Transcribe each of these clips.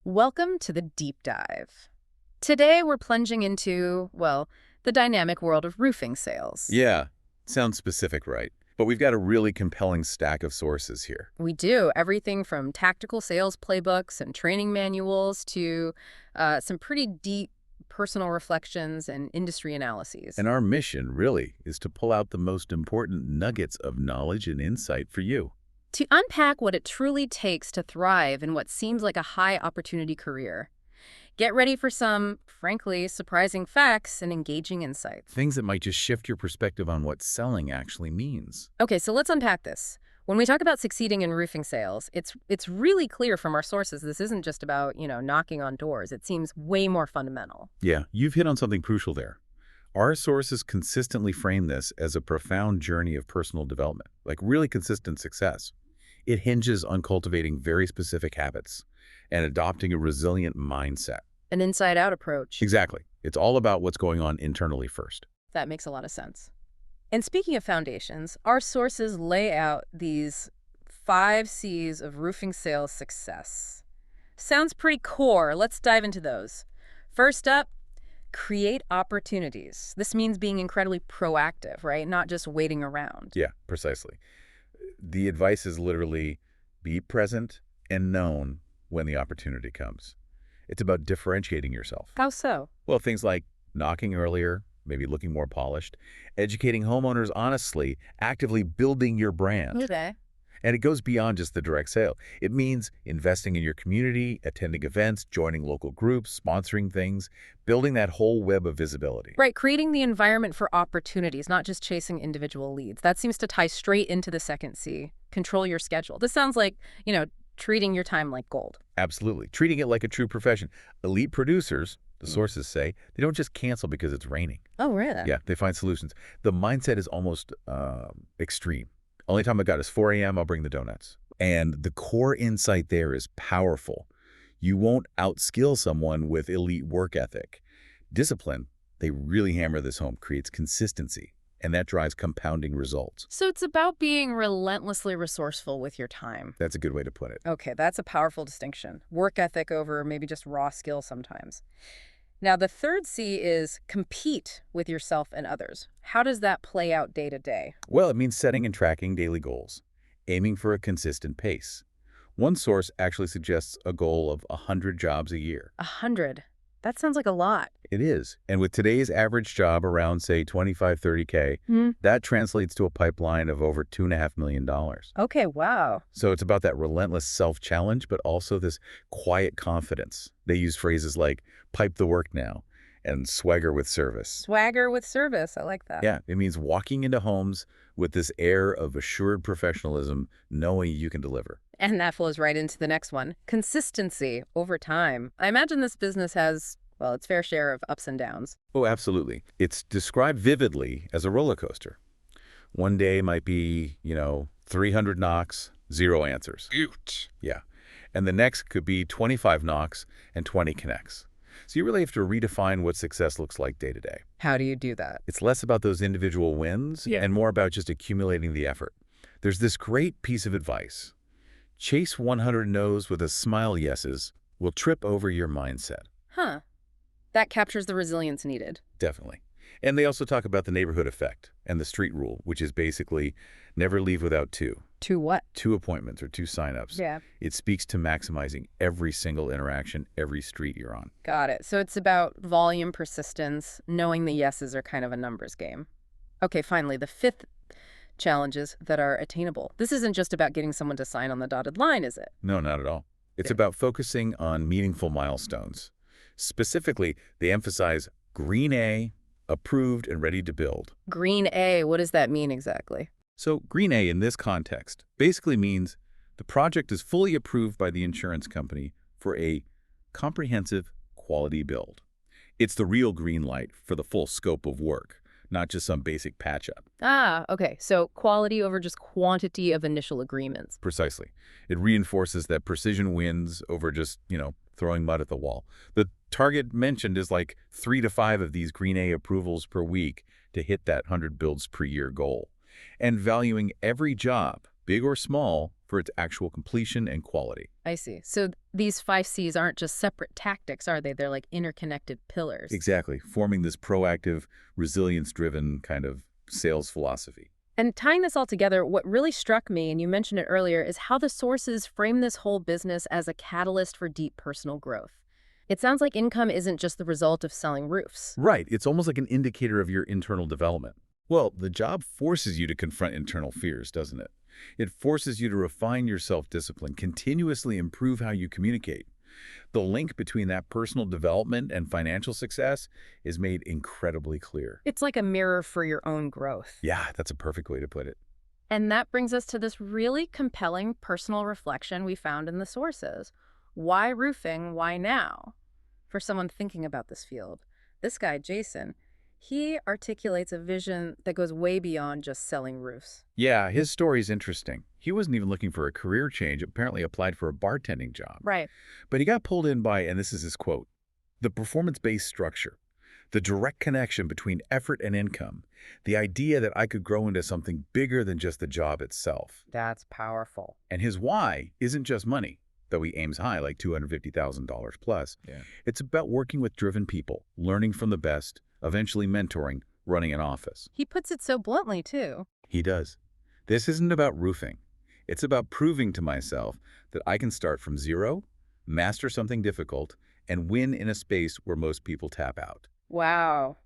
Welcome to the Deep Dive. Today we're plunging into, well, the dynamic world of roofing sales. Yeah, sounds specific, right? But we've got a really compelling stack of sources here. We do everything from tactical sales playbooks and training manuals to some pretty deep personal reflections and industry analyses. And our mission, really, is to pull out the most important nuggets of knowledge and insight for you. To unpack what it truly takes to thrive in what seems like a high-opportunity career. Get ready for some, frankly, surprising facts and engaging insights. Things that might just shift your perspective on what selling actually means. Okay, so let's unpack this. When we talk about succeeding in roofing sales, it's really clear from our sources this isn't just about, knocking on doors. It seems way more fundamental. Yeah, you've hit on something crucial there. Our sources consistently frame this as a profound journey of personal development, like really consistent success. It hinges on cultivating very specific habits and adopting a resilient mindset. An inside-out approach. Exactly. It's all about what's going on internally first. That makes a lot of sense. And speaking of foundations, our sources lay out these 5 C's of roofing sales success. Sounds pretty core. Let's dive into those. First up, create opportunities. This means being incredibly proactive, right? Not just waiting around. Yeah, precisely. The advice is literally be present and known when the opportunity comes. It's about differentiating yourself. How so? Well, things like knocking earlier, maybe looking more polished, educating homeowners honestly, actively building your brand. Okay. And it goes beyond just the direct sale. It means investing in your community, attending events, joining local groups, sponsoring things, building that whole web of visibility. Right, creating the environment for opportunities, not just chasing individual leads. That seems to tie straight into the second C, control your schedule. This sounds like, treating your time like gold. Absolutely. Treating it like a true profession. Elite producers, the sources say, they don't just cancel because it's raining. Oh, really? Yeah, they find solutions. The mindset is almost extreme. Only time I got is 4 a.m., I'll bring the donuts. And the core insight there is powerful. You won't outskill someone with elite work ethic. Discipline, they really hammer this home, creates consistency, and that drives compounding results. So it's about being relentlessly resourceful with your time. That's a good way to put it. Okay, that's a powerful distinction. Work ethic over maybe just raw skill sometimes. Now, the third C is compete with yourself and others. How does that play out day to day? Well, it means setting and tracking daily goals, aiming for a consistent pace. One source actually suggests a goal of 100 jobs a year. 100. That sounds like a lot. It is. And with today's average job around, say, 25, 30K, that translates to a pipeline of over $2.5 million. Okay, wow. So it's about that relentless self-challenge, but also this quiet confidence. They use phrases like pipe the work now and swagger with service. Swagger with service. I like that. Yeah, it means walking into homes with this air of assured professionalism, knowing you can deliver. And that flows right into the next one. Consistency over time. I imagine this business has, well, its fair share of ups and downs. Oh, absolutely. It's described vividly as a roller coaster. One day might be, 300 knocks, 0 answers. Cute. Yeah. And the next could be 25 knocks and 20 connects. So you really have to redefine what success looks like day to day. How do you do that? It's less about those individual wins and more about just accumulating the effort. There's this great piece of advice. Chase 100 no's with a smile yeses will trip over your mindset. Huh. That captures the resilience needed. Definitely. And they also talk about the neighborhood effect and the street rule, which is basically never leave without 2. 2 what? 2 appointments or 2 signups. Yeah. It speaks to maximizing every single interaction, every street you're on. Got it. So it's about volume, persistence, knowing the yeses are kind of a numbers game. Okay, finally, the 5th challenges that are attainable. This isn't just about getting someone to sign on the dotted line, is it? No, not at all. It's about focusing on meaningful milestones. Specifically, they emphasize Green A, approved and ready to build. Green A, what does that mean exactly? So Green A in this context basically means the project is fully approved by the insurance company for a comprehensive quality build. It's the real green light for the full scope of work, not just some basic patch-up. Ah, okay. So quality over just quantity of initial agreements. Precisely. It reinforces that precision wins over just, throwing mud at the wall. The target mentioned is like 3 to 5 of these Green A approvals per week to hit that 100 builds per year goal. And valuing every job, big or small, for its actual completion and quality. I see. So these 5 Cs aren't just separate tactics, are they? They're like interconnected pillars. Exactly, forming this proactive, resilience-driven kind of sales philosophy. And tying this all together, what really struck me, and you mentioned it earlier, is how the sources frame this whole business as a catalyst for deep personal growth. It sounds like income isn't just the result of selling roofs. Right, it's almost like an indicator of your internal development. Well, the job forces you to confront internal fears, doesn't it? It forces you to refine your self-discipline, continuously improve how you communicate. The link between that personal development and financial success is made incredibly clear. It's like a mirror for your own growth. Yeah, that's a perfect way to put it. And that brings us to this really compelling personal reflection we found in the sources. Why roofing? Why now? For someone thinking about this field, this guy, Jason, he articulates a vision that goes way beyond just selling roofs. Yeah, his story's interesting. He wasn't even looking for a career change, apparently applied for a bartending job. Right. But he got pulled in by, and this is his quote, the performance-based structure, the direct connection between effort and income, the idea that I could grow into something bigger than just the job itself. That's powerful. And his why isn't just money, though he aims high, like $250,000 plus. Yeah. It's about working with driven people, learning from the best, eventually mentoring, running an office. He puts it so bluntly, too. He does. This isn't about roofing. It's about proving to myself that I can start from zero, master something difficult, and win in a space where most people tap out. Wow.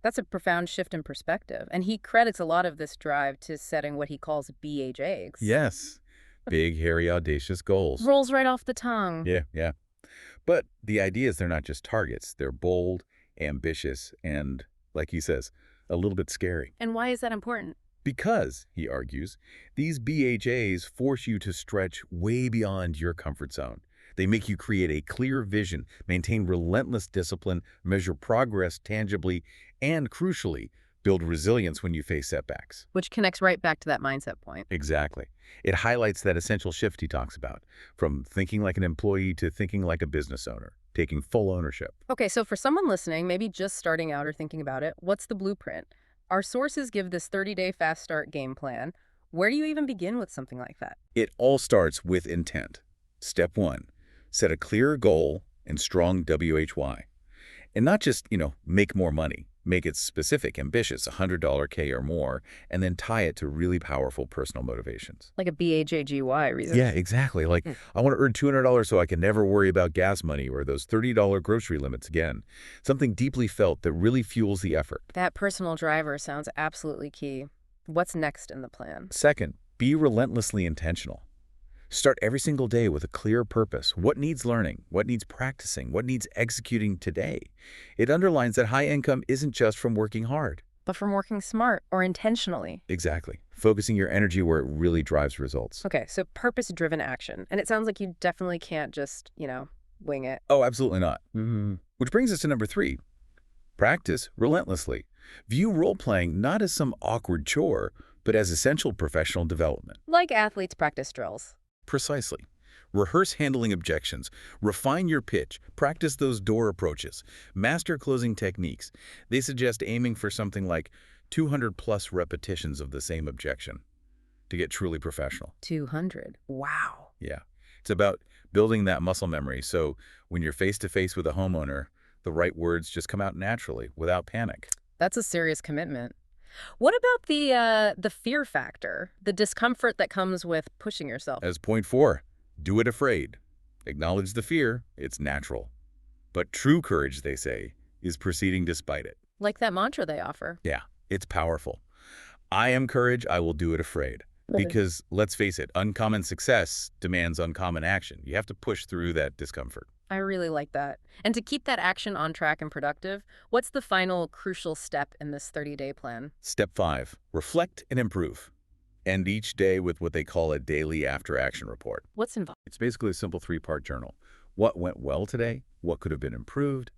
That's a profound shift in perspective. And he credits a lot of this drive to setting what he calls BHAs. Yes. Big, hairy, audacious goals. Rolls right off the tongue. Yeah. But the idea is they're not just targets. They're bold, ambitious, and, like he says, a little bit scary. And why is that important? Because, he argues, these BHAs force you to stretch way beyond your comfort zone. They make you create a clear vision, maintain relentless discipline, measure progress tangibly, and, crucially, build resilience when you face setbacks. Which connects right back to that mindset point. Exactly. It highlights that essential shift he talks about, from thinking like an employee to thinking like a business owner, taking full ownership. Okay, so for someone listening, maybe just starting out or thinking about it, what's the blueprint? Our sources give this 30-day fast start game plan. Where do you even begin with something like that? It all starts with intent. Step 1, set a clear goal and strong WHY. And not just, make more money. Make it specific, ambitious, $100 K or more, and then tie it to really powerful personal motivations. Like a BHAGY reason? Yeah, exactly. Like, I want to earn $200 so I can never worry about gas money or those $30 grocery limits again. Something deeply felt that really fuels the effort. That personal driver sounds absolutely key. What's next in the plan? Second, be relentlessly intentional. Start every single day with a clear purpose. What needs learning? What needs practicing? What needs executing today? It underlines that high income isn't just from working hard. But from working smart or intentionally. Exactly. Focusing your energy where it really drives results. Okay, so purpose-driven action. And it sounds like you definitely can't just, wing it. Oh, absolutely not. Which brings us to number 3. Practice relentlessly. View role-playing not as some awkward chore, but as essential professional development. Like athletes practice drills. Precisely. Rehearse handling objections, refine your pitch, practice those door approaches, master closing techniques. They suggest aiming for something like 200-plus repetitions of the same objection to get truly professional. 200. Wow. Yeah. It's about building that muscle memory so when you're face-to-face with a homeowner, the right words just come out naturally without panic. That's a serious commitment. What about the fear factor, the discomfort that comes with pushing yourself? As point 4, do it afraid. Acknowledge the fear, it's natural. But true courage, they say, is proceeding despite it. Like that mantra they offer. Yeah, it's powerful. I am courage, I will do it afraid. Because, let's face it, uncommon success demands uncommon action. You have to push through that discomfort. I really like that. And to keep that action on track and productive, what's the final crucial step in this 30-day plan? Step 5, reflect and improve. End each day with what they call a daily after-action report. What's involved? It's basically a simple 3-part journal. What went well today? What could have been improved?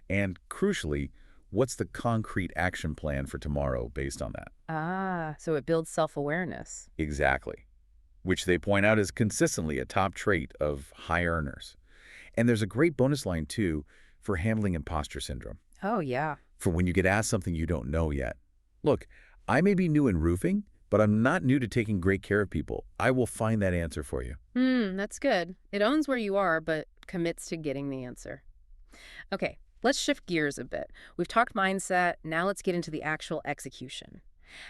And, crucially, what's the concrete action plan for tomorrow based on that? Ah, so it builds self-awareness. Exactly. Which they point out is consistently a top trait of high earners. And there's a great bonus line, too, for handling imposter syndrome. Oh, yeah. For when you get asked something you don't know yet. Look, I may be new in roofing, but I'm not new to taking great care of people. I will find that answer for you. That's good. It owns where you are, but commits to getting the answer. Okay, let's shift gears a bit. We've talked mindset, now let's get into the actual execution.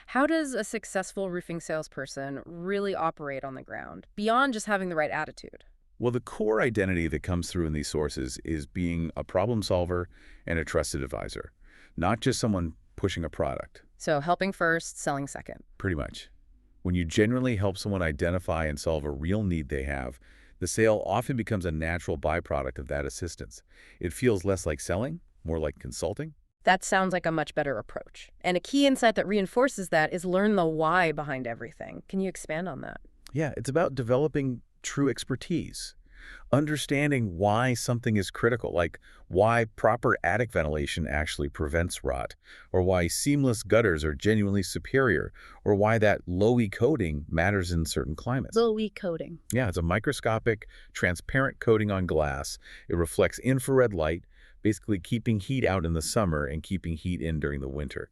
How does a successful roofing salesperson really operate on the ground, beyond just having the right attitude? Well, the core identity that comes through in these sources is being a problem solver and a trusted advisor, not just someone pushing a product. So helping first, selling second. Pretty much. When you genuinely help someone identify and solve a real need they have, the sale often becomes a natural byproduct of that assistance. It feels less like selling, more like consulting. That sounds like a much better approach. And a key insight that reinforces that is learn the why behind everything. Can you expand on that? Yeah, it's about developing true expertise. Understanding why something is critical, like why proper attic ventilation actually prevents rot, or why seamless gutters are genuinely superior, or why that low-E coating matters in certain climates. Low-E coating. Yeah, it's a microscopic, transparent coating on glass. It reflects infrared light, basically keeping heat out in the summer and keeping heat in during the winter.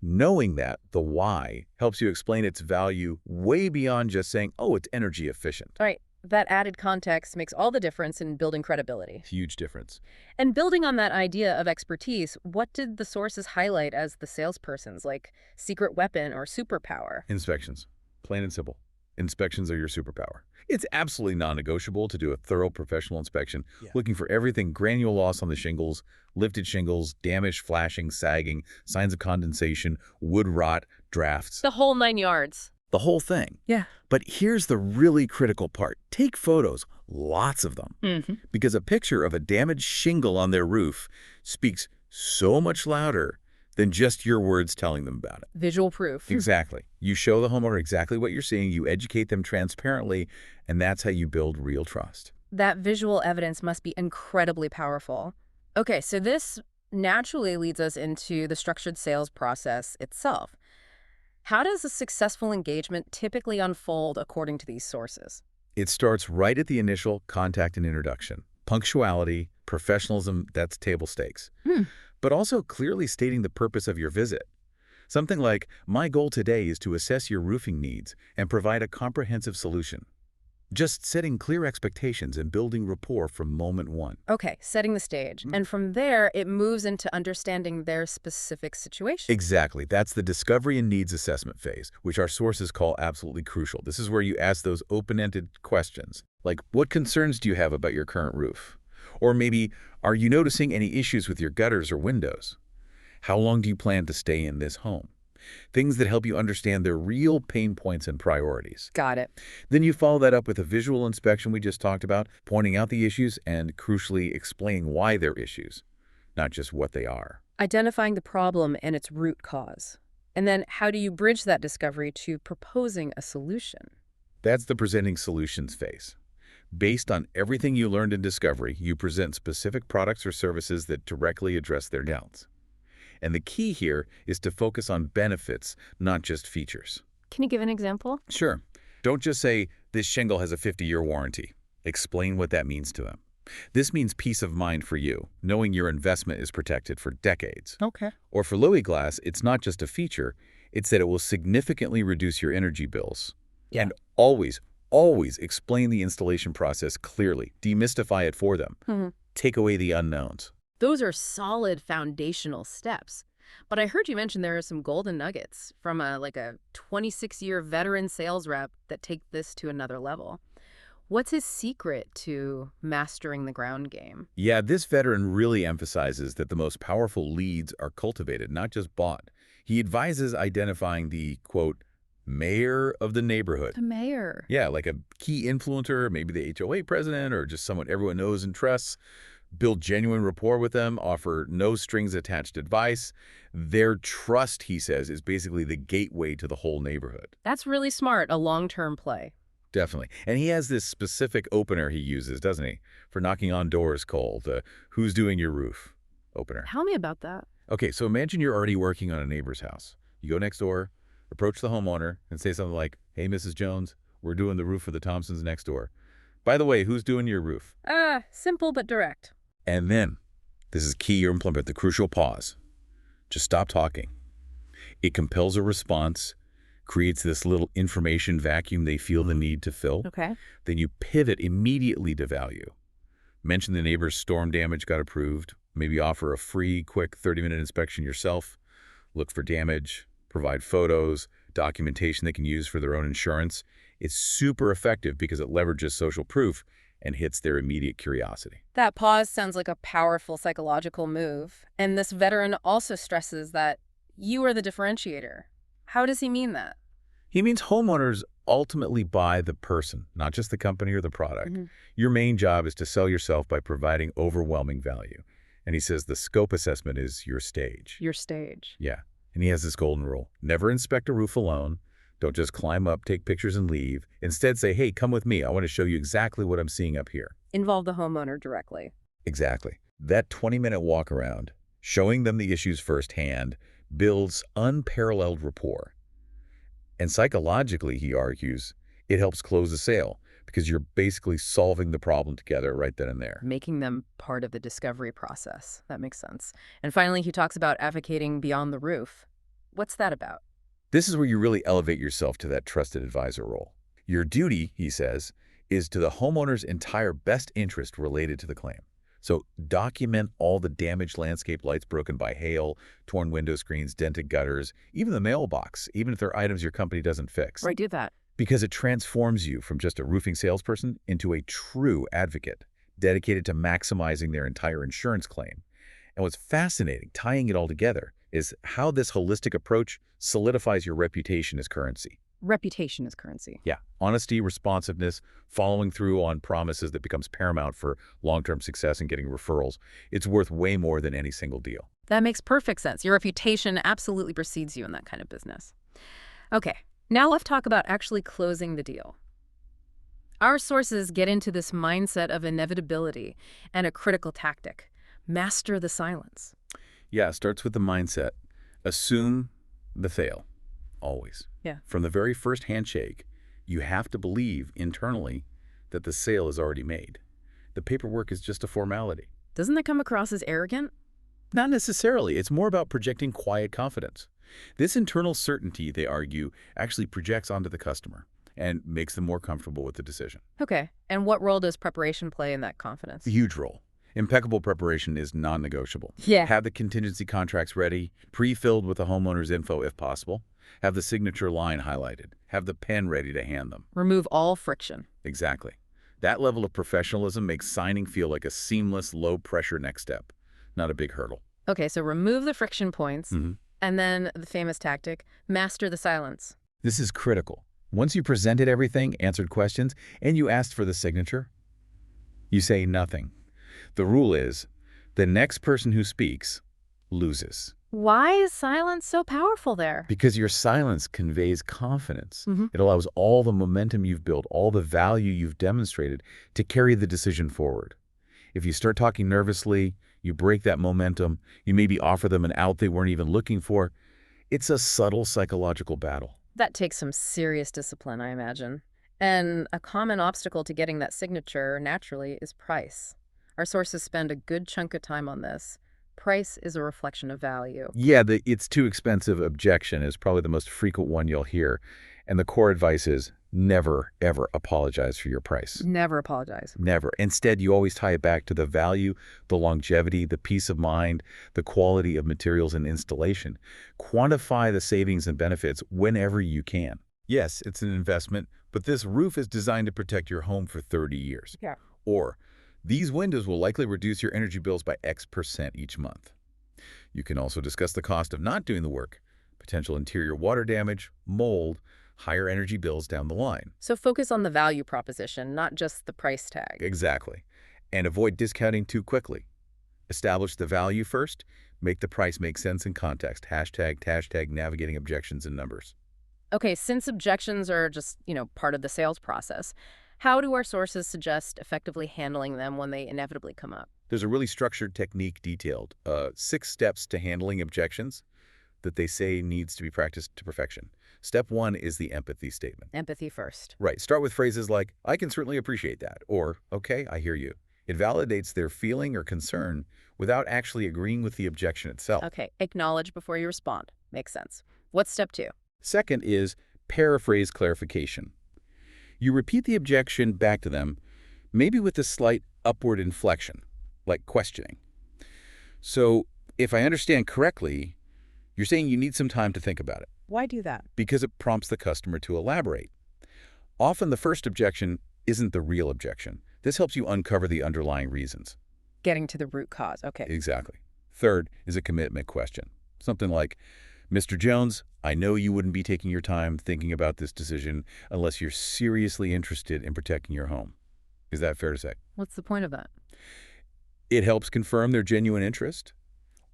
Knowing that, the why, helps you explain its value way beyond just saying, oh, it's energy efficient. All right. That added context makes all the difference in building credibility. Huge difference. And building on that idea of expertise, what did the sources highlight as the salesperson's, like secret weapon or superpower? Inspections. Plain and simple. Inspections are your superpower. It's absolutely non-negotiable to do a thorough professional inspection, looking for everything: granule loss on the shingles, lifted shingles, damage, flashing, sagging, signs of condensation, wood rot, drafts. The whole 9 yards. The whole thing. Yeah. But here's the really critical part. Take photos, lots of them, because a picture of a damaged shingle on their roof speaks so much louder than just your words telling them about it. Visual proof. Exactly. You show the homeowner exactly what you're seeing, you educate them transparently, and that's how you build real trust. That visual evidence must be incredibly powerful. Okay, so this naturally leads us into the structured sales process itself. How does a successful engagement typically unfold according to these sources? It starts right at the initial contact and introduction. Punctuality, professionalism, that's table stakes. But also clearly stating the purpose of your visit. Something like, my goal today is to assess your roofing needs and provide a comprehensive solution. Just setting clear expectations and building rapport from moment one. Okay, setting the stage. And from there, it moves into understanding their specific situation. Exactly. That's the discovery and needs assessment phase, which our sources call absolutely crucial. This is where you ask those open-ended questions, like, what concerns do you have about your current roof? Or maybe, are you noticing any issues with your gutters or windows? How long do you plan to stay in this home? Things that help you understand their real pain points and priorities. Got it. Then you follow that up with a visual inspection we just talked about, pointing out the issues and, crucially, explaining why they're issues, not just what they are. Identifying the problem and its root cause. And then how do you bridge that discovery to proposing a solution? That's the presenting solutions phase. Based on everything you learned in discovery, you present specific products or services that directly address their doubts. And the key here is to focus on benefits, not just features. Can you give an example? Sure. Don't just say, this shingle has a 50-year warranty. Explain what that means to them. This means peace of mind for you, knowing your investment is protected for decades. Okay. Or for Lowy Glass, it's not just a feature, it's that it will significantly reduce your energy bills. Yeah. And always explain the installation process clearly. Demystify it for them. Take away the unknowns. Those are solid foundational steps. But I heard you mention there are some golden nuggets from a 26-year veteran sales rep that take this to another level. What's his secret to mastering the ground game? Yeah, this veteran really emphasizes that the most powerful leads are cultivated, not just bought. He advises identifying the, quote, mayor of the neighborhood. The mayor. Yeah, like a key influencer, maybe the HOA president, or just someone everyone knows and trusts. Build genuine rapport with them, offer no-strings-attached advice. Their trust, he says, is basically the gateway to the whole neighborhood. That's really smart, a long-term play. Definitely. And he has this specific opener he uses, doesn't he? For knocking on doors called, who's doing your roof opener. Tell me about that. Okay, so imagine you're already working on a neighbor's house. You go next door, approach the homeowner, and say something like, hey, Mrs. Jones, we're doing the roof for the Thompsons next door. By the way, who's doing your roof? Simple but direct. And then, this is key, you implement the crucial pause. Just stop talking. It compels a response, creates this little information vacuum they feel the need to fill. Okay. Then you pivot immediately to value. Mention the neighbor's storm damage got approved. Maybe offer a free, quick 30-minute inspection yourself. Look for damage. Provide photos, documentation they can use for their own insurance. It's super effective because it leverages social proof and hits their immediate curiosity. That pause sounds like a powerful psychological move. And this veteran also stresses that you are the differentiator. How does he mean that? He means homeowners ultimately buy the person, not just the company or the product. Mm-hmm. Your main job is to sell yourself by providing overwhelming value. And he says the scope assessment is your stage. Your stage. Yeah. And he has this golden rule. Never inspect a roof alone. Don't just climb up, take pictures, and leave. Instead, say, hey, come with me. I want to show you exactly what I'm seeing up here. Involve the homeowner directly. Exactly. That 20-minute walk around, showing them the issues firsthand, builds unparalleled rapport. And psychologically, he argues, it helps close the sale because you're basically solving the problem together right then and there. Making them part of the discovery process. That makes sense. And finally, he talks about advocating beyond the roof. What's that about? This is where you really elevate yourself to that trusted advisor role. Your duty, he says, is to the homeowner's entire best interest related to the claim. So document all the damaged landscape lights broken by hail, torn window screens, dented gutters, even the mailbox, even if they're items your company doesn't fix. Right, do that. Because it transforms you from just a roofing salesperson into a true advocate, dedicated to maximizing their entire insurance claim. And what's fascinating, tying it all together, is how this holistic approach solidifies your reputation as currency. Reputation as currency. Yeah, honesty, responsiveness, following through on promises that becomes paramount for long-term success and getting referrals. It's worth way more than any single deal. That makes perfect sense. Your reputation absolutely precedes you in that kind of business. Okay, now let's talk about actually closing the deal. Our sources get into this mindset of inevitability and a critical tactic. Master the silence. Yeah, it starts with the mindset. Assume the fail. Always. Yeah. From the very first handshake, you have to believe internally that the sale is already made. The paperwork is just a formality. Doesn't that come across as arrogant? Not necessarily. It's more about projecting quiet confidence. This internal certainty, they argue, actually projects onto the customer and makes them more comfortable with the decision. Okay, and what role does preparation play in that confidence? A huge role. Impeccable preparation is non-negotiable. Yeah. Have the contingency contracts ready, pre-filled with the homeowner's info if possible. Have the signature line highlighted. Have the pen ready to hand them. Remove all friction. Exactly. That level of professionalism makes signing feel like a seamless, low-pressure next step, not a big hurdle. Okay, so remove the friction points, and then the famous tactic, master the silence. This is critical. Once you presented everything, answered questions, and you asked for the signature, you say nothing. The rule is, the next person who speaks loses. Why is silence so powerful there? Because your silence conveys confidence. It allows all the momentum you've built, all the value you've demonstrated to carry the decision forward. If you start talking nervously, you break that momentum, you maybe offer them an out they weren't even looking for. It's a subtle psychological battle. That takes some serious discipline, I imagine. And a common obstacle to getting that signature, naturally, is price. Our sources spend a good chunk of time on this. Price is a reflection of value. Yeah, the "it's too expensive" objection is probably the most frequent one you'll hear. And the core advice is never, ever apologize for your price. Never apologize. Never. Instead, you always tie it back to the value, the longevity, the peace of mind, the quality of materials and installation. Quantify the savings and benefits whenever you can. Yes, it's an investment, but this roof is designed to protect your home for 30 years. Yeah. Or, these windows will likely reduce your energy bills by X% each month. You can also discuss the cost of not doing the work, potential interior water damage, mold, higher energy bills down the line. So focus on the value proposition, not just the price tag. Exactly. And avoid discounting too quickly. Establish the value first, make the price make sense in context. Hashtag navigating objections and numbers. Okay, since objections are just, part of the sales process, how do our sources suggest effectively handling them when they inevitably come up? There's a really structured technique detailed, 6 steps to handling objections that they say needs to be practiced to perfection. Step 1 is the empathy statement. Empathy first. Right. Start with phrases like, I can certainly appreciate that, or, okay, I hear you. It validates their feeling or concern without actually agreeing with the objection itself. Okay, acknowledge before you respond. Makes sense. What's step 2? Second is paraphrase clarification. You repeat the objection back to them, maybe with a slight upward inflection, like questioning. So, if I understand correctly, you're saying you need some time to think about it, Why do that? because it prompts the customer to elaborate. Often the first objection isn't the real objection. This helps you uncover the underlying reasons. Getting to the root cause. Okay. Exactly. Third is a commitment question. Something like, Mr. Jones, I know you wouldn't be taking your time thinking about this decision unless you're seriously interested in protecting your home. Is that fair to say? What's the point of that? It helps confirm their genuine interest.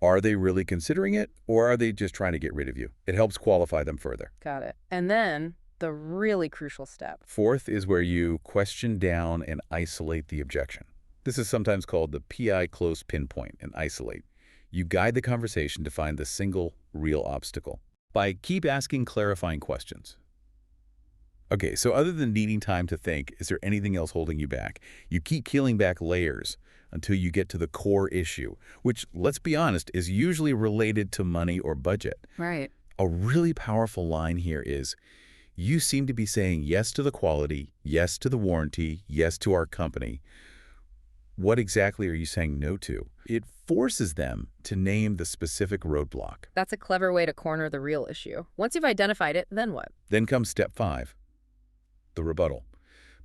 Are they really considering it, or are they just trying to get rid of you? It helps qualify them further. Got it. And then the really crucial step. Fourth is where you question down and isolate the objection. This is sometimes called the PI close pinpoint and isolate. You guide the conversation to find the single real obstacle by keep asking clarifying questions. Okay, so other than needing time to think, is there anything else holding you back? You keep peeling back layers until you get to the core issue, which, let's be honest, is usually related to money or budget. Right. A really powerful line here is, you seem to be saying yes to the quality, yes to the warranty, yes to our company. What exactly are you saying no to? It forces them to name the specific roadblock. That's a clever way to corner the real issue. Once you've identified it, then what? Then comes step 5, the rebuttal.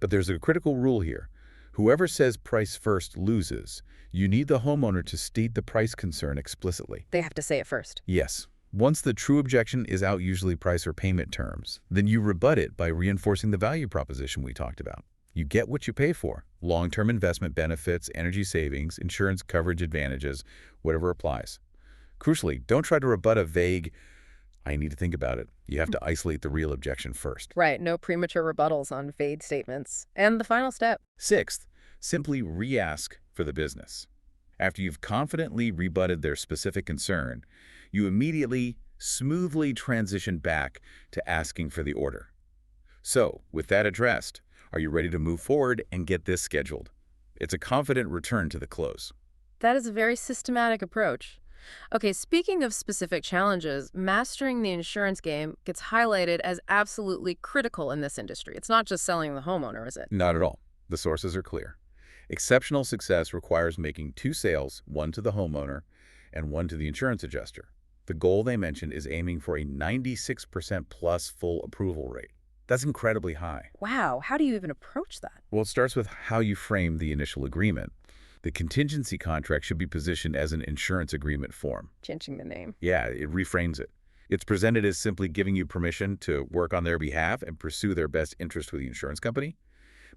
But there's a critical rule here. Whoever says price first loses. You need the homeowner to state the price concern explicitly. They have to say it first. Yes. Once the true objection is out, usually price or payment terms, then you rebut it by reinforcing the value proposition we talked about. You get what you pay for. Long-term investment benefits, energy savings, insurance coverage advantages, whatever applies. Crucially, don't try to rebut a vague, I need to think about it. You have to isolate the real objection first. Right, no premature rebuttals on vague statements. And the final step. Sixth, simply re-ask for the business. After you've confidently rebutted their specific concern, you immediately, smoothly transition back to asking for the order. So, with that addressed, are you ready to move forward and get this scheduled? It's a confident return to the close. That is a very systematic approach. Okay, speaking of specific challenges, mastering the insurance game gets highlighted as absolutely critical in this industry. It's not just selling the homeowner, is it? Not at all. The sources are clear. Exceptional success requires making 2 sales, one to the homeowner and one to the insurance adjuster. The goal they mentioned is aiming for a 96% plus full approval rate. That's incredibly high. Wow, how do you even approach that? Well, it starts with how you frame the initial agreement. The contingency contract should be positioned as an insurance agreement form. Changing the name. Yeah, it reframes it. It's presented as simply giving you permission to work on their behalf and pursue their best interest with the insurance company.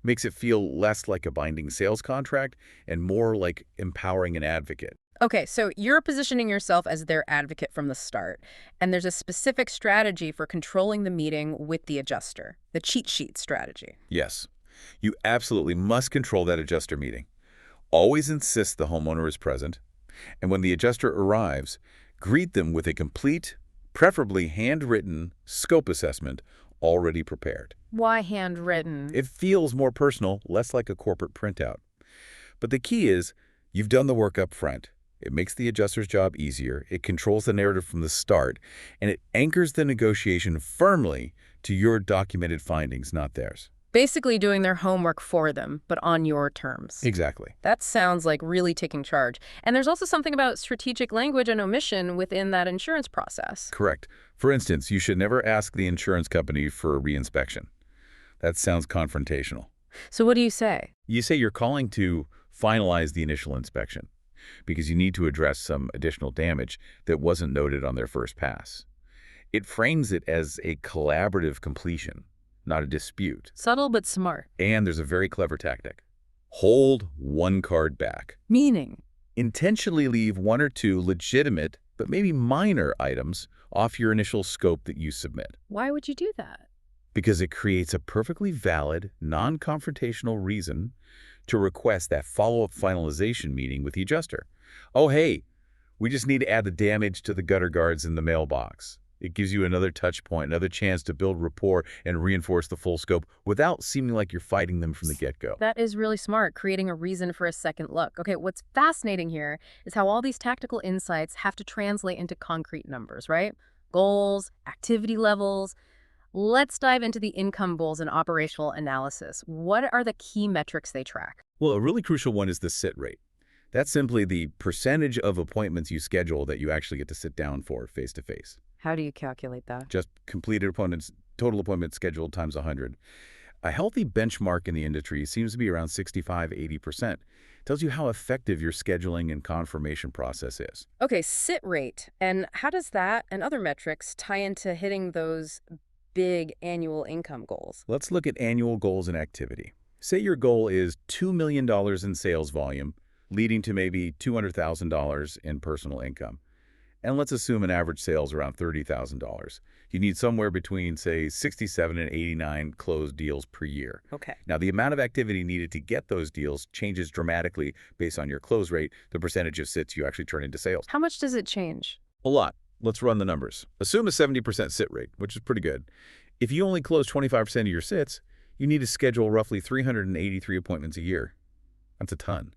Makes it feel less like a binding sales contract and more like empowering an advocate. Okay, so you're positioning yourself as their advocate from the start, and there's a specific strategy for controlling the meeting with the adjuster, the cheat sheet strategy. Yes, you absolutely must control that adjuster meeting. Always insist the homeowner is present, and when the adjuster arrives, greet them with a complete, preferably handwritten, scope assessment already prepared. Why handwritten? It feels more personal, less like a corporate printout. But the key is, you've done the work up front. It makes the adjuster's job easier, it controls the narrative from the start, and it anchors the negotiation firmly to your documented findings, not theirs. Basically doing their homework for them, but on your terms. Exactly. That sounds like really taking charge. And there's also something about strategic language and omission within that insurance process. Correct. For instance, you should never ask the insurance company for a reinspection. That sounds confrontational. So what do you say? You say you're calling to finalize the initial inspection because you need to address some additional damage that wasn't noted on their first pass. It frames it as a collaborative completion, not a dispute. Subtle but smart. And there's a very clever tactic. Hold one card back. Meaning? Intentionally leave 1 or 2 legitimate, but maybe minor items off your initial scope that you submit. Why would you do that? Because it creates a perfectly valid, non-confrontational reason to request that follow-up finalization meeting with the adjuster. Oh, hey, we just need to add the damage to the gutter guards in the mailbox. It gives you another touch point, another chance to build rapport and reinforce the full scope without seeming like you're fighting them from the get-go. That is really smart, creating a reason for a second look. Okay, what's fascinating here is how all these tactical insights have to translate into concrete numbers, right? Goals, activity levels. Let's dive into the income goals and operational analysis. What are the key metrics they track? Well, a really crucial one is the sit rate. That's simply the percentage of appointments you schedule that you actually get to sit down for face-to-face. How do you calculate that? Just completed appointments, total appointments scheduled times 100. A healthy benchmark in the industry seems to be around 65–80%. Tells you how effective your scheduling and confirmation process is. Okay, sit rate. And how does that and other metrics tie into hitting those big annual income goals? Let's look at annual goals and activity. Say your goal is $2 million in sales volume, leading to maybe $200,000 in personal income. And let's assume an average sales around $30,000. You need somewhere between, say, 67 and 89 closed deals per year. Okay. Now, the amount of activity needed to get those deals changes dramatically based on your close rate, the percentage of sits you actually turn into sales. How much does it change? A lot. Let's run the numbers. Assume a 70% sit rate, which is pretty good. If you only close 25% of your sits, you need to schedule roughly 383 appointments a year. That's a ton.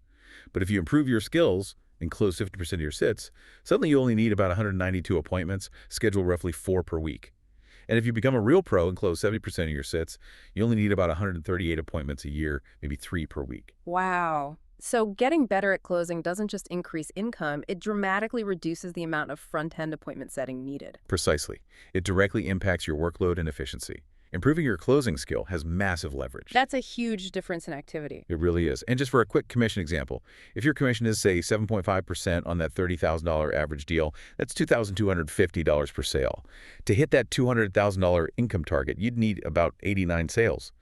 But if you improve your skills and close 50% of your sits, suddenly you only need about 192 appointments, schedule roughly 4 per week. And if you become a real pro and close 70% of your sits, you only need about 138 appointments a year, maybe 3 per week. Wow. So getting better at closing doesn't just increase income, it dramatically reduces the amount of front-end appointment setting needed. Precisely. It directly impacts your workload and efficiency. Improving your closing skill has massive leverage. That's a huge difference in activity. It really is. And just for a quick commission example, if your commission is, say, 7.5% on that $30,000 average deal, that's $2,250 per sale. To hit that $200,000 income target, you'd need about 89 sales.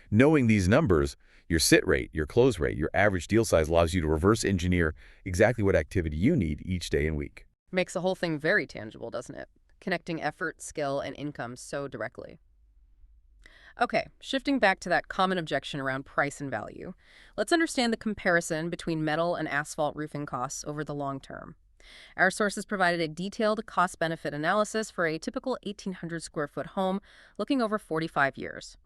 Knowing these numbers, your sit rate, your close rate, your average deal size allows you to reverse engineer exactly what activity you need each day and week. Makes the whole thing very tangible, doesn't it? Connecting effort, skill, and income so directly. Okay, shifting back to that common objection around price and value, let's understand the comparison between metal and asphalt roofing costs over the long term. Our sources provided a detailed cost-benefit analysis for a typical 1,800 square foot home looking over 45 years.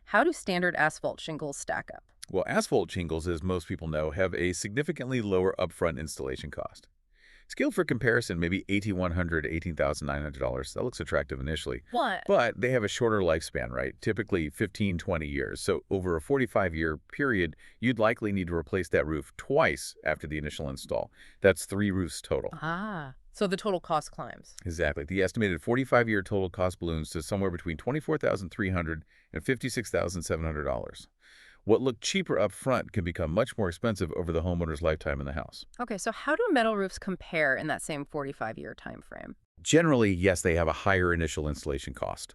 How do standard asphalt shingles stack up? Well, asphalt shingles, as most people know, have a significantly lower upfront installation cost. Scaled for comparison, maybe $1,800 to $18,900. That looks attractive initially. What? But they have a shorter lifespan, right? Typically 15–20 years. So over a 45-year period, you'd likely need to replace that roof twice after the initial install. That's 3 roofs total. Ah, so the total cost climbs. Exactly. The estimated 45-year total cost balloons to somewhere between $24,300 and $56,700. What looked cheaper up front can become much more expensive over the homeowner's lifetime in the house. Okay, so how do metal roofs compare in that same 45-year time frame? Generally, yes, they have a higher initial installation cost.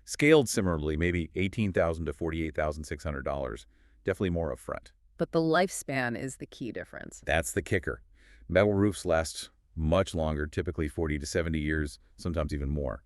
Scaled similarly, maybe $18,000 to $48,600, definitely more upfront. But the lifespan is the key difference. That's the kicker. Metal roofs last much longer, typically 40 to 70 years, sometimes even more.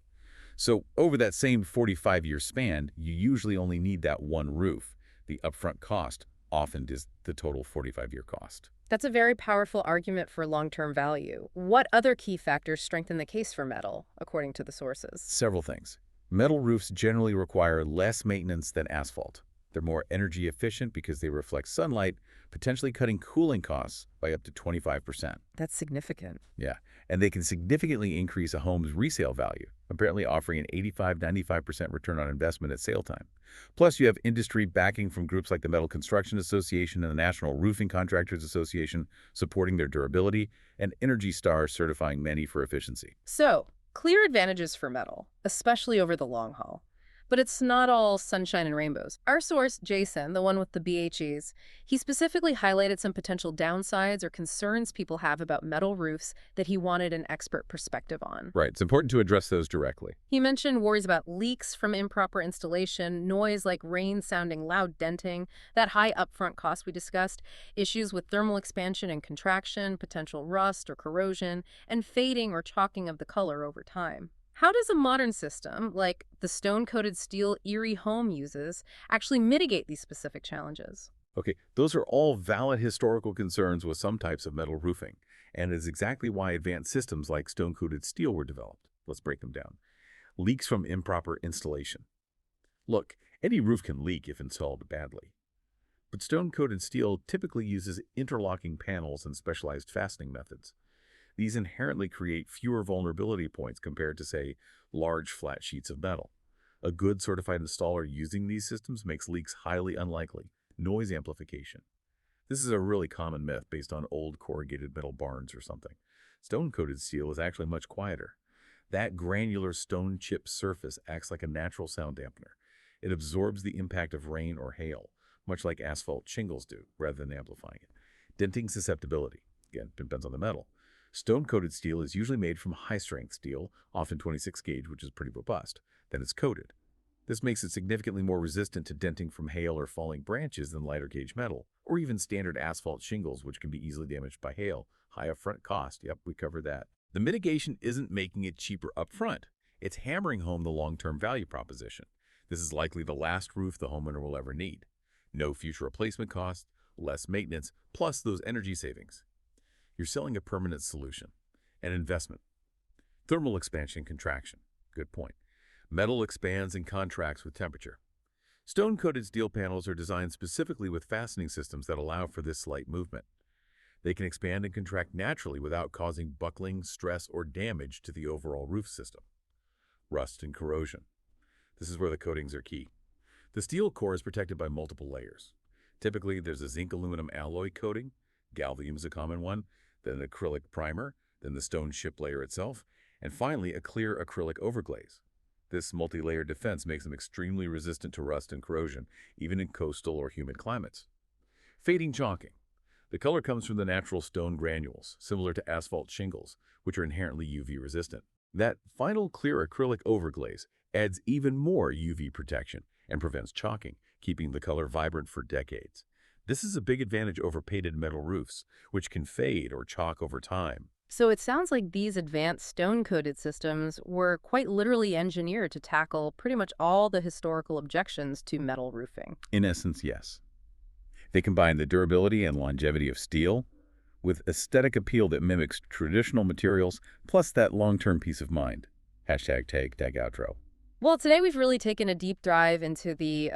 So over that same 45-year span, you usually only need that one roof. The upfront cost often is the total 45-year cost. That's a very powerful argument for long-term value. What other key factors strengthen the case for metal, according to the sources? Several things. Metal roofs generally require less maintenance than asphalt. They're more energy efficient because they reflect sunlight, potentially cutting cooling costs by up to 25%. That's significant. Yeah, and they can significantly increase a home's resale value, apparently offering an 85–95% return on investment at sale time. Plus, you have industry backing from groups like the Metal Construction Association and the National Roofing Contractors Association supporting their durability, and Energy Star certifying many for efficiency. So, clear advantages for metal, especially over the long haul. But it's not all sunshine and rainbows. Our source, Jason, the one with the BHEs, he specifically highlighted some potential downsides or concerns people have about metal roofs that he wanted an expert perspective on. Right, it's important to address those directly. He mentioned worries about leaks from improper installation, noise like rain sounding loud denting, that high upfront cost we discussed, issues with thermal expansion and contraction, potential rust or corrosion, and fading or chalking of the color over time. How does a modern system, like the stone-coated steel Erie Home uses, actually mitigate these specific challenges? Okay, those are all valid historical concerns with some types of metal roofing, and is exactly why advanced systems like stone-coated steel were developed. Let's break them down. Leaks from improper installation. Look, any roof can leak if installed badly. But stone-coated steel typically uses interlocking panels and specialized fastening methods. These inherently create fewer vulnerability points compared to, say, large flat sheets of metal. A good certified installer using these systems makes leaks highly unlikely. Noise amplification. This is a really common myth based on old corrugated metal barns or something. Stone-coated steel is actually much quieter. That granular stone chip surface acts like a natural sound dampener. It absorbs the impact of rain or hail, much like asphalt shingles do, rather than amplifying it. Denting susceptibility. Again, depends on the metal. Stone-coated steel is usually made from high-strength steel, often 26 gauge, which is pretty robust. Then it's coated. This makes it significantly more resistant to denting from hail or falling branches than lighter gauge metal, or even standard asphalt shingles, which can be easily damaged by hail. High upfront cost. Yep, we covered that. The mitigation isn't making it cheaper upfront. It's hammering home the long-term value proposition. This is likely the last roof the homeowner will ever need. No future replacement costs, less maintenance, plus those energy savings. You're selling a permanent solution, an investment. Thermal expansion and contraction. Good point. Metal expands and contracts with temperature. Stone-coated steel panels are designed specifically with fastening systems that allow for this slight movement. They can expand and contract naturally without causing buckling, stress, or damage to the overall roof system. Rust and corrosion. This is where the coatings are key. The steel core is protected by multiple layers. Typically, there's a zinc-aluminum alloy coating, galvanum is a common one, then an acrylic primer, then the stone chip layer itself, and finally a clear acrylic overglaze. This multi-layered defense makes them extremely resistant to rust and corrosion, even in coastal or humid climates. Fading chalking. The color comes from the natural stone granules, similar to asphalt shingles, which are inherently UV resistant. That final clear acrylic overglaze adds even more UV protection and prevents chalking, keeping the color vibrant for decades. This is a big advantage over painted metal roofs, which can fade or chalk over time. So it sounds like these advanced stone-coated systems were quite literally engineered to tackle pretty much all the historical objections to metal roofing. In essence, yes. They combine the durability and longevity of steel with aesthetic appeal that mimics traditional materials, plus that long-term peace of mind. Hashtag tag outro. Well, today we've really taken a deep dive into the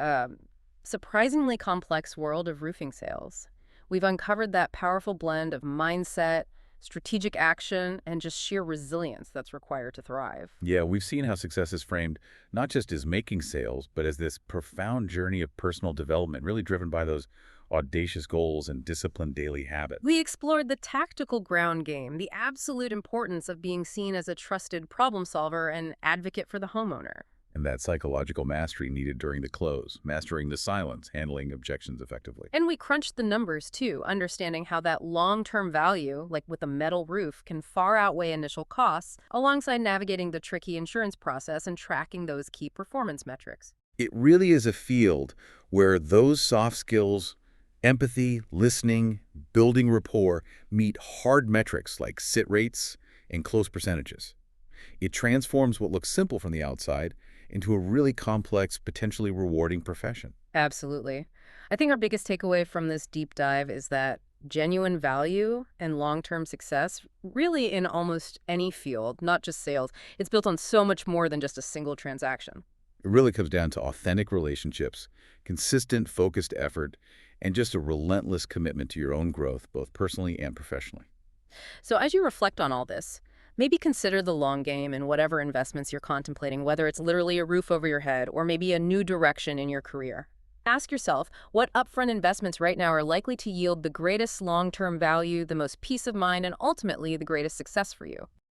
surprisingly complex world of roofing sales. We've uncovered that powerful blend of mindset, strategic action, and just sheer resilience that's required to thrive. Yeah, we've seen how success is framed not just as making sales, but as this profound journey of personal development, really driven by those audacious goals and disciplined daily habits. We explored the tactical ground game, the absolute importance of being seen as a trusted problem solver and advocate for the homeowner. And that psychological mastery needed during the close, mastering the silence, handling objections effectively. And we crunched the numbers too, understanding how that long-term value, like with a metal roof, can far outweigh initial costs, alongside navigating the tricky insurance process and tracking those key performance metrics. It really is a field where those soft skills, empathy, listening, building rapport, meet hard metrics like sit rates and close percentages. It transforms what looks simple from the outside into a really complex, potentially rewarding profession. Absolutely. I think our biggest takeaway from this deep dive is that genuine value and long-term success, really in almost any field, not just sales, it's built on so much more than just a single transaction. It really comes down to authentic relationships, consistent, focused effort, and just a relentless commitment to your own growth, both personally and professionally. So as you reflect on all this, maybe consider the long game in whatever investments you're contemplating, whether it's literally a roof over your head or maybe a new direction in your career. Ask yourself, what upfront investments right now are likely to yield the greatest long-term value, the most peace of mind, and ultimately the greatest success for you?